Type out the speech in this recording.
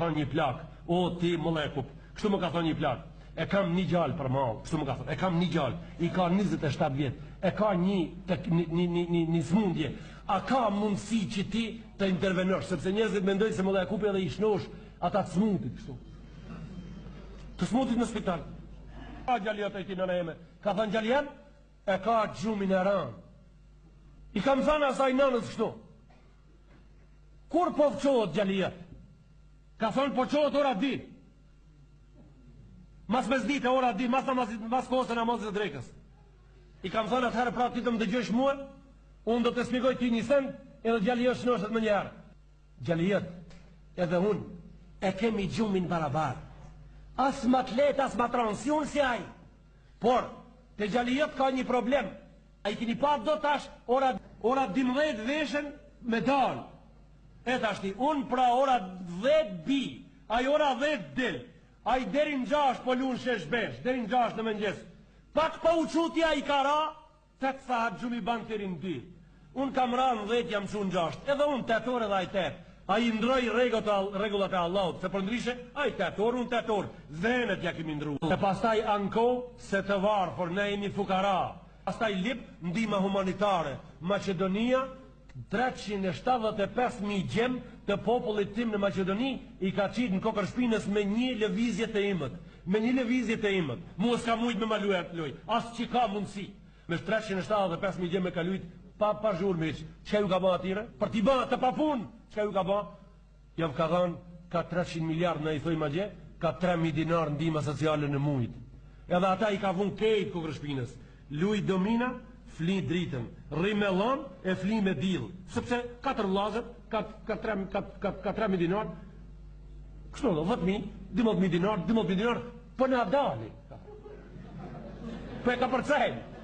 thonë një plak, o ti mëllekup, kështu më ka thonë një plak, e kam një gjallë për malë, kështu më ka thonë, e kam një gjallë, i ka 27 vjetë, e ka një smundje, a ka mundësi që ti të intervenosh, sepse njerëzit mendojnë se mëllekupi edhe i shnosh ata të smundit, kështu. Të smundit në spital. Ka gjaliot e ti në eme, ka thonë gjalian, e ka gjumin e ranë. I kam thënë asaj nënës kështu. Kur po fqohet gjaliat? Ka thonë po qohet ora di. Mas mes dite ora di, mas kohës e namazit e drekës. I kam thënë atëherë pra ti të më dëgjosh mua, unë do të smigoj ti një send, edhe gjaliot shnoshet më njerë. Gjaliot, edhe unë, e kemi gjumin barabar. As më të letë, as më transion si aj. Por, te gjaliot ka një problem. A i kini pa do tash, ora 12 veshen me dalë. E tashti, unë pra ora 10 bi, a i ora 10 del, a i derin 6 po lunë shesh besh, derin 6 në mëngjes. Pak pa uqutja i ka ra, të të thahat gjumi banë të rinë 2. Unë kam ra në 10 jam qunë 6, edhe unë 8 orë edhe a i 8. A i ndroj regullat e Allahut, se për ndryshe, a i 8 orë, unë 8 orë, dhenet ja kemi ndru. E pastaj anko se të varë, for ne jemi fukara. Pastaj lip ndihma humanitare. Macedonia, 375.000 gjem të popullit tim në Macedoni i ka qitë në kokër shpinës me një lëvizje të imët. Me një lëvizje të imët. Mu s'ka mujtë me ma loj. Asë që ka mundësi. Me 375.000 gjem me ka lujtë pa zhurë me që. Qëka ju ka ba atire? Për t'i ba të papun. Qëka ju ka ba? Jam ka dhanë ka 300 miliard në i thoi ma gje, ka 3.000 dinar ndihma sociale në mujtë. Edhe ata i ka vun kejtë kokër shpinës. Luj domina, fli dritën, rimellon e fli me dil. Sepse 4 vlazët, ka 3.000 dinar, kështu do, 10.000, 12.000 dinar, 12.000 dinar, për në abdali. Për e ka përcejnë.